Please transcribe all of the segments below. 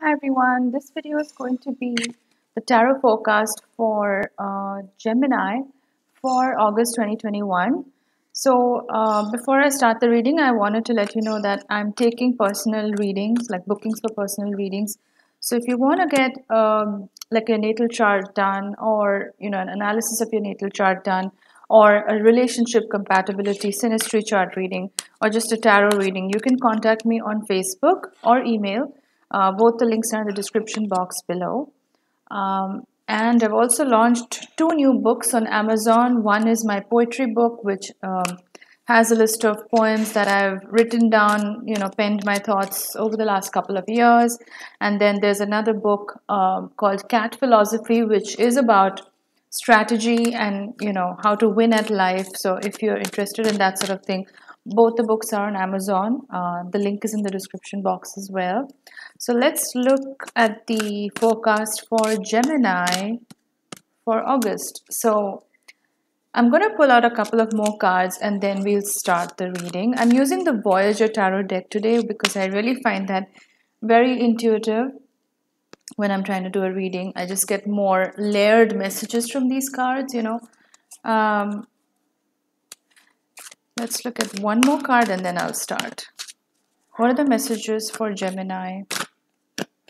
Hi everyone, this video is going to be the tarot forecast for Gemini for August 2021. Before I start the reading, I wanted to let you know that I'm taking personal readings, like bookings for personal readings. So if you want to get like a natal chart done, or an analysis of your natal chart done, or a relationship compatibility synastry chart reading, or just a tarot reading, you can contact me on Facebook or email. Both the links are in the description box below. And I've also launched two new books on Amazon. One is my poetry book, which has a list of poems that I've written down, penned my thoughts over the last couple of years. And then there's another book called Cat Philosophy, which is about strategy and how to win at life. So if you're interested in that sort of thing, both the books are on Amazon. The link is in the description box as well. So let's look at the forecast for Gemini for August. So I'm going to pull out a couple of more cards and then we'll start the reading. I'm using the Voyager Tarot deck today because I really find that very intuitive. When I'm trying to do a reading, I just get more layered messages from these cards, Um, let's look at one more card and then I'll start. What are the messages for Gemini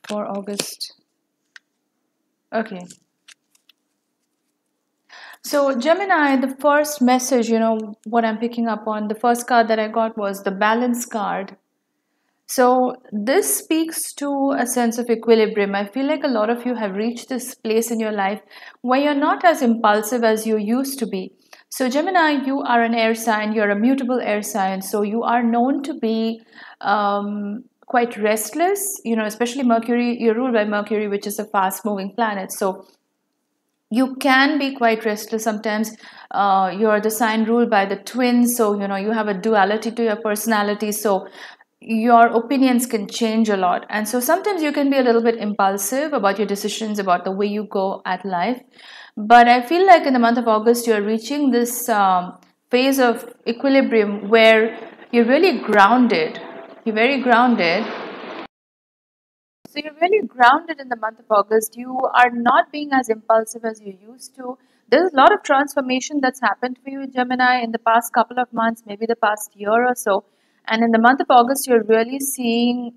for August? Okay. So Gemini, the first message, what I'm picking up on, the first card that I got was the Balance card. So this speaks to a sense of equilibrium. I feel like a lot of you have reached this place in your life where you're not as impulsive as you used to be. So Gemini, you are an air sign, you're a mutable air sign, so you are known to be quite restless, especially Mercury, you're ruled by Mercury, which is a fast moving planet. So you can be quite restless sometimes. You're the sign ruled by the twins, so you have a duality to your personality, so your opinions can change a lot, and so sometimes you can be a little bit impulsive about your decisions, about the way you go at life. But I feel like in the month of August you're reaching this phase of equilibrium where you're really grounded. You're very grounded. So you're really grounded in the month of August. You are not being as impulsive as you used to. There's a lot of transformation that's happened for you, Gemini, in the past couple of months, maybe the past year or so. And in the month of August, you're really seeing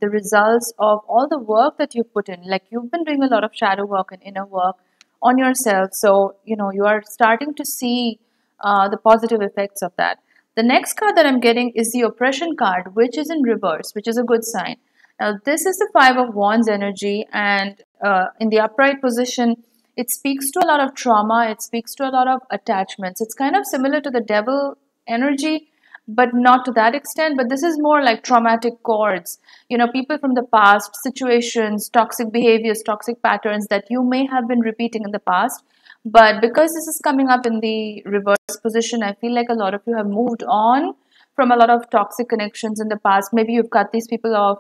the results of all the work that you've put in. Like you've been doing a lot of shadow work and inner work on yourself. So, you are starting to see the positive effects of that. The next card that I'm getting is the Oppression card, which is in reverse, which is a good sign. Now, this is the Five of Wands energy, and in the upright position, it speaks to a lot of trauma, it speaks to a lot of attachments. It's kind of similar to the Devil energy, but not to that extent. But this is more like traumatic cords. People from the past, situations, toxic behaviors, toxic patterns that you may have been repeating in the past. But because this is coming up in the reverse position, I feel like a lot of you have moved on from a lot of toxic connections in the past. Maybe you've cut these people off.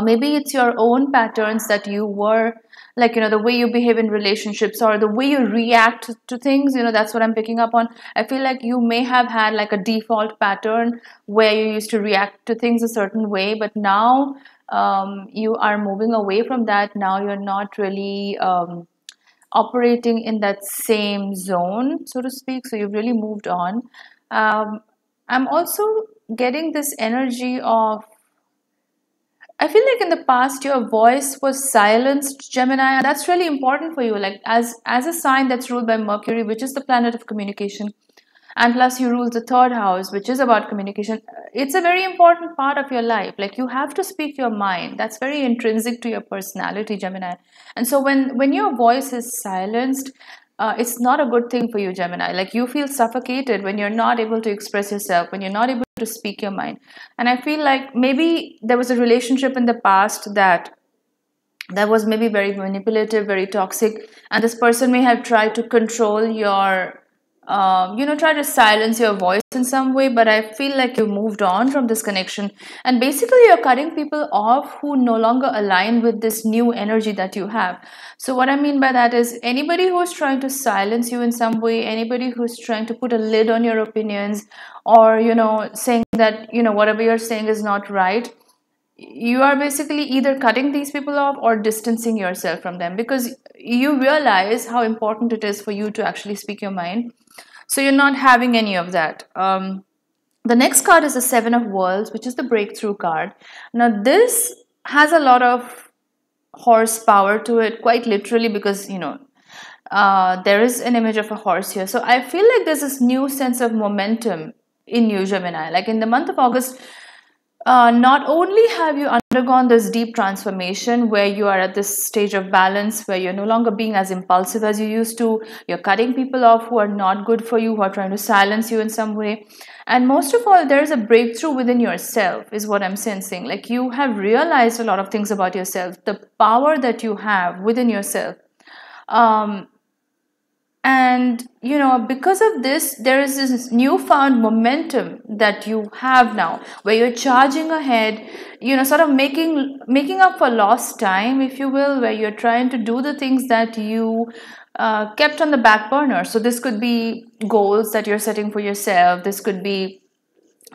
Maybe it's your own patterns that you were, like, the way you behave in relationships or the way you react to things, that's what I'm picking up on. I feel like you may have had like a default pattern where you used to react to things a certain way, but now you are moving away from that. Now you're not really operating in that same zone, so to speak. So you've really moved on. I'm also getting this energy of, I feel like in the past your voice was silenced, Gemini, and that's really important for you. Like as a sign that's ruled by Mercury, which is the planet of communication, and plus you rule the third house, which is about communication. It's a very important part of your life. Like you have to speak your mind. That's very intrinsic to your personality, Gemini. And so when your voice is silenced, it's not a good thing for you, Gemini. Like you feel suffocated when you're not able to express yourself, when you're not able to speak your mind. And I feel like maybe there was a relationship in the past that was maybe very manipulative, very toxic, and this person may have tried to control your try to silence your voice in some way. But I feel like you moved on from this connection, and basically you're cutting people off who no longer align with this new energy that you have. So what I mean by that is anybody who's trying to silence you in some way, anybody who's trying to put a lid on your opinions, or saying that whatever you're saying is not right, you are basically either cutting these people off or distancing yourself from them, because you realize how important it is for you to actually speak your mind. So you're not having any of that. The next card is the Seven of Worlds, which is the breakthrough card. Now, this has a lot of horsepower to it, quite literally, because, there is an image of a horse here. So I feel like there's this new sense of momentum in you, Gemini. Like in the month of August, not only have you undergone this deep transformation where you are at this stage of balance where you're no longer being as impulsive as you used to, you're cutting people off who are not good for you, who are trying to silence you in some way. And most of all, there's a breakthrough within yourself, is what I'm sensing. Like you have realized a lot of things about yourself, the power that you have within yourself. And because of this, there is this newfound momentum that you have now where you're charging ahead, sort of making up for lost time, if you will, where you're trying to do the things that you kept on the back burner. So this could be goals that you're setting for yourself, this could be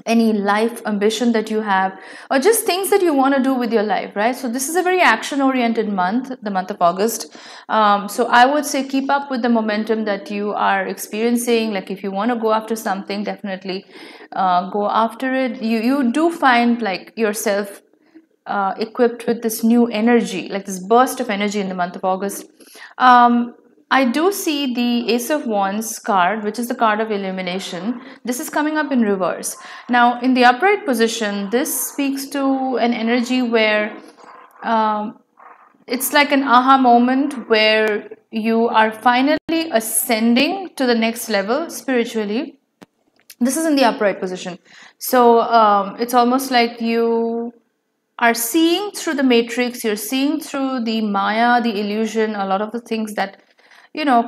any life ambition that you have, or just things that you want to do with your life, right? So this is a very action oriented month, the month of August. So I would say keep up with the momentum that you are experiencing. Like if you want to go after something, definitely go after it. You do find like yourself equipped with this new energy, like this burst of energy in the month of August. I do see the Ace of Wands card, which is the card of illumination. This is coming up in reverse. Now, in the upright position, this speaks to an energy where it's like an aha moment where you are finally ascending to the next level spiritually. This is in the upright position. So it's almost like you are seeing through the matrix, you're seeing through the Maya, the illusion, a lot of the things that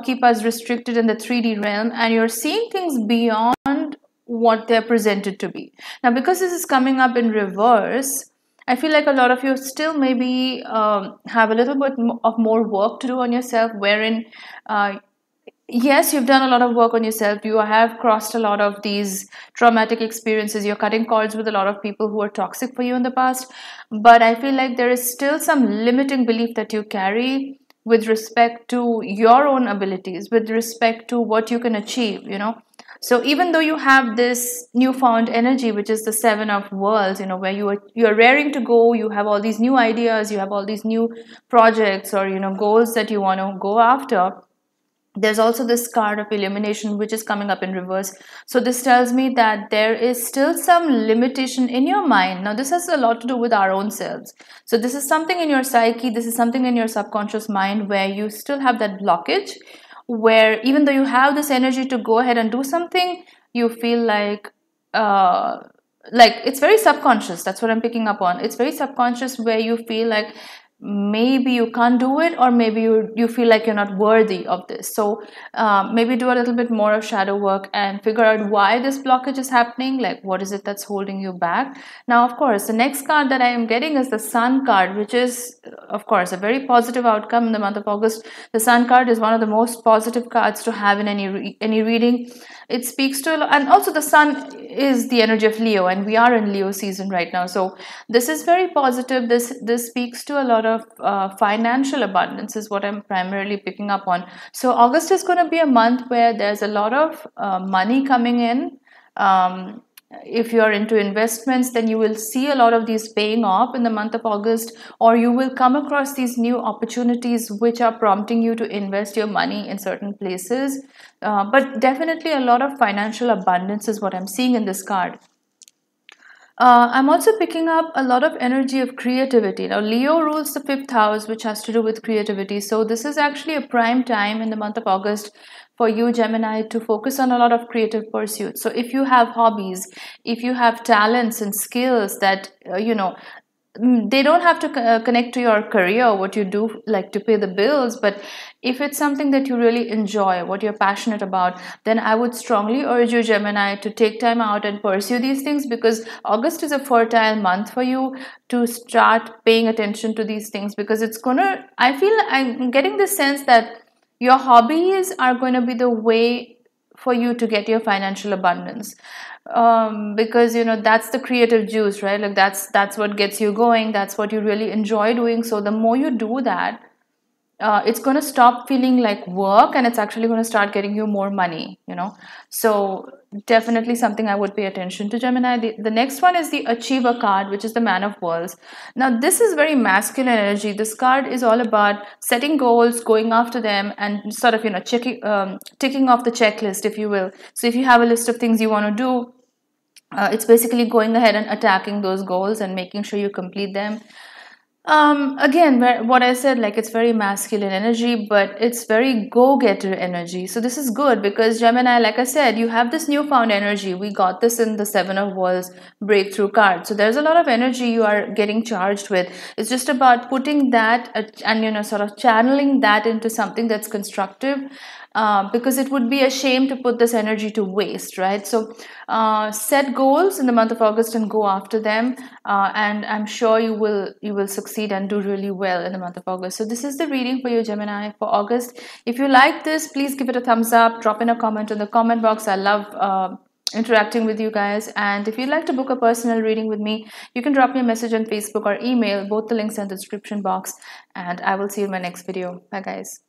keep us restricted in the 3D realm, and you're seeing things beyond what they're presented to be. Now, because this is coming up in reverse, I feel like a lot of you still maybe have a little bit of more work to do on yourself, wherein yes, you've done a lot of work on yourself. You have crossed a lot of these traumatic experiences. You're cutting cords with a lot of people who are toxic for you in the past. But I feel like there is still some limiting belief that you carry with respect to your own abilities, with respect to what you can achieve, So even though you have this newfound energy, which is the Seven of Worlds, where you're raring to go, you have all these new ideas, you have all these new projects or, goals that you want to go after. There's also this card of illumination, which is coming up in reverse. So this tells me that there is still some limitation in your mind. Now, this has a lot to do with our own selves. So this is something in your psyche, this is something in your subconscious mind where you still have that blockage, where even though you have this energy to go ahead and do something, you feel like it's very subconscious. That's what I'm picking up on. It's very subconscious, where you feel like maybe you can't do it, or maybe you feel like you're not worthy of this. So maybe do a little bit more of shadow work and figure out why this blockage is happening, like what is it that's holding you back. Now, of course, the next card that I am getting is the Sun card, which is of course a very positive outcome in the month of August. The Sun card is one of the most positive cards to have in any reading. It speaks to, and also the Sun is the energy of Leo, and we are in Leo season right now. So this is very positive. This speaks to a lot of financial abundance, is what I'm primarily picking up on. So August is going to be a month where there's a lot of money coming in. If you're into investments, then you will see a lot of these paying off in the month of August, or you will come across these new opportunities which are prompting you to invest your money in certain places. But definitely a lot of financial abundance is what I'm seeing in this card. I'm also picking up a lot of energy of creativity. Now, Leo rules the 5th house, which has to do with creativity. So this is actually a prime time in the month of August for you, Gemini, to focus on a lot of creative pursuits. So if you have hobbies, if you have talents and skills that, they don't have to connect to your career, what you do like to pay the bills, but if it's something that you really enjoy, what you're passionate about, then I would strongly urge you, Gemini, to take time out and pursue these things, because August is a fertile month for you to start paying attention to these things, because I'm getting the sense that your hobbies are going to be the way for you to get your financial abundance. because that's the creative juice, right? Like that's what gets you going, that's what you really enjoy doing. So the more you do that, it's going to stop feeling like work, and it's actually going to start getting you more money. So definitely something I would pay attention to, Gemini. The next one is the Achiever card, which is the Man of Worlds. Now this is very masculine energy. This card is all about setting goals, going after them, and sort of checking ticking off the checklist, if you will. So if you have a list of things you want to do, it's basically going ahead and attacking those goals and making sure you complete them. Again, what I said, like, it's very masculine energy, but it's very go-getter energy. So this is good because Gemini, like I said, you have this newfound energy. We got this in the Seven of Worlds breakthrough card. So there's a lot of energy you are getting charged with. It's just about putting that and sort of channeling that into something that's constructive. Because it would be a shame to put this energy to waste, right? So set goals in the month of August and go after them, and I'm sure you will succeed and do really well in the month of August. So this is the reading for you, Gemini, for August. If you like this, please give it a thumbs up, drop in a comment in the comment box. I love interacting with you guys. And if you'd like to book a personal reading with me, you can drop me a message on Facebook or email. Both the links in the description box, and I will see you in my next video. Bye guys.